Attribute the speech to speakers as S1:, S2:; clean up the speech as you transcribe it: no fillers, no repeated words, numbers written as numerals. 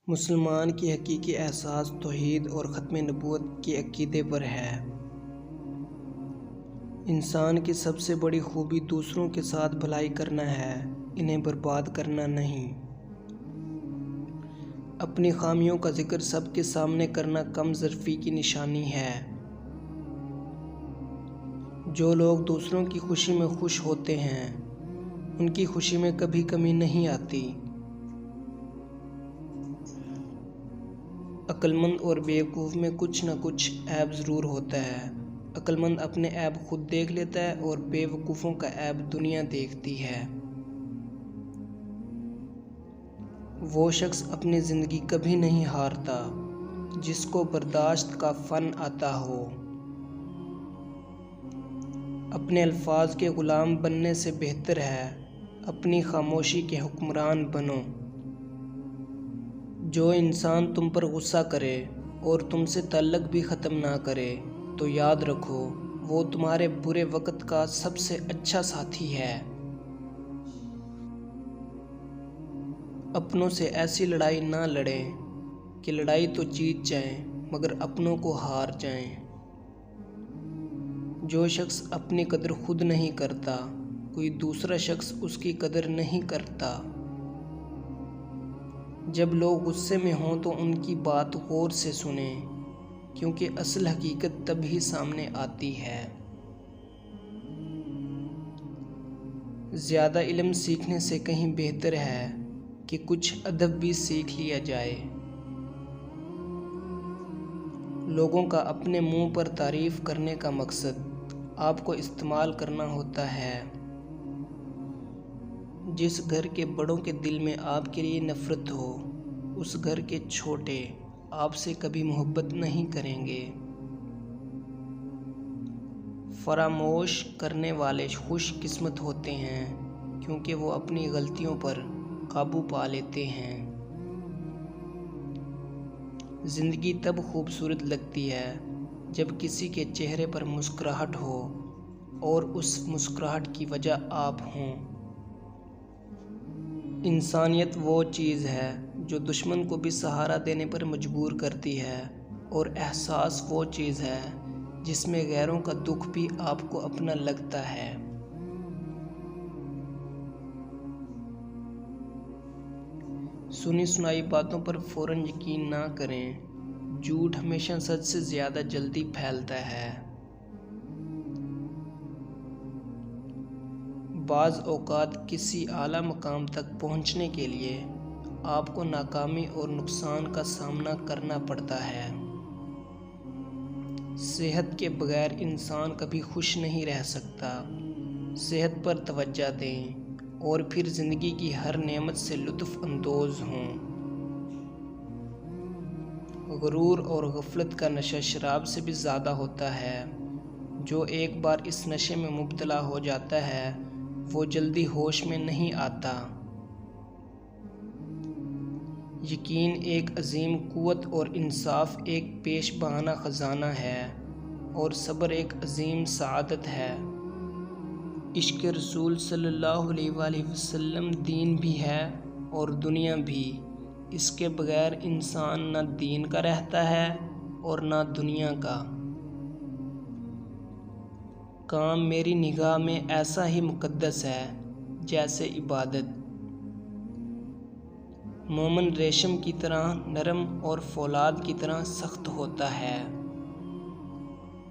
S1: مسلمان کی حقیقی احساس توحید اور ختم نبوت کے عقیدے پر ہے۔ انسان کی سب سے بڑی خوبی دوسروں کے ساتھ بھلائی کرنا ہے، انہیں برباد کرنا نہیں۔ اپنی خامیوں کا ذکر سب کے سامنے کرنا کم ظرفی کی نشانی ہے۔ جو لوگ دوسروں کی خوشی میں خوش ہوتے ہیں، ان کی خوشی میں کبھی کمی نہیں آتی۔ عقل مند اور بیوقوف میں کچھ نہ کچھ عیب ضرور ہوتا ہے۔ عقل مند اپنے عیب خود دیکھ لیتا ہے اور بیوقوفوں کا عیب دنیا دیکھتی ہے۔ وہ شخص اپنی زندگی کبھی نہیں ہارتا جس کو برداشت کا فن آتا ہو۔ اپنے الفاظ کے غلام بننے سے بہتر ہے اپنی خاموشی کے حکمران بنو۔ جو انسان تم پر غصہ کرے اور تم سے تعلق بھی ختم نہ کرے تو یاد رکھو وہ تمہارے برے وقت کا سب سے اچھا ساتھی ہے۔ اپنوں سے ایسی لڑائی نہ لڑیں کہ لڑائی تو جیت جائیں مگر اپنوں کو ہار جائیں۔ جو شخص اپنی قدر خود نہیں کرتا، کوئی دوسرا شخص اس کی قدر نہیں کرتا۔ جب لوگ غصے میں ہوں تو ان کی بات غور سے سنیں، کیونکہ اصل حقیقت تب ہی سامنے آتی ہے۔ زیادہ علم سیکھنے سے کہیں بہتر ہے کہ کچھ ادب بھی سیکھ لیا جائے۔ لوگوں کا اپنے منہ پر تعریف کرنے کا مقصد آپ کو استعمال کرنا ہوتا ہے۔ جس گھر کے بڑوں کے دل میں آپ کے لیے نفرت ہو، اس گھر کے چھوٹے آپ سے کبھی محبت نہیں کریں گے۔ فراموش کرنے والے خوش قسمت ہوتے ہیں کیونکہ وہ اپنی غلطیوں پر قابو پا لیتے ہیں۔ زندگی تب خوبصورت لگتی ہے جب کسی کے چہرے پر مسکراہٹ ہو اور اس مسکراہٹ کی وجہ آپ ہوں۔ انسانیت وہ چیز ہے جو دشمن کو بھی سہارا دینے پر مجبور کرتی ہے، اور احساس وہ چیز ہے جس میں غیروں کا دکھ بھی آپ کو اپنا لگتا ہے۔ سنی سنائی باتوں پر فوراً یقین نہ کریں، جھوٹ ہمیشہ سچ سے زیادہ جلدی پھیلتا ہے۔ بعض اوقات کسی اعلیٰ مقام تک پہنچنے کے لیے آپ کو ناکامی اور نقصان کا سامنا کرنا پڑتا ہے۔ صحت کے بغیر انسان کبھی خوش نہیں رہ سکتا۔ صحت پر توجہ دیں اور پھر زندگی کی ہر نعمت سے لطف اندوز ہوں۔ غرور اور غفلت کا نشہ شراب سے بھی زیادہ ہوتا ہے۔ جو ایک بار اس نشے میں مبتلا ہو جاتا ہے وہ جلدی ہوش میں نہیں آتا۔ یقین ایک عظیم قوت اور انصاف ایک پیش بہانہ خزانہ ہے، اور صبر ایک عظیم سعادت ہے۔ عشق رسول صلی اللہ علیہ وآلہ وسلم دین بھی ہے اور دنیا بھی۔ اس کے بغیر انسان نہ دین کا رہتا ہے اور نہ دنیا کا۔ کام میری نگاہ میں ایسا ہی مقدس ہے جیسے عبادت۔ مومن ریشم کی طرح نرم اور فولاد کی طرح سخت ہوتا ہے۔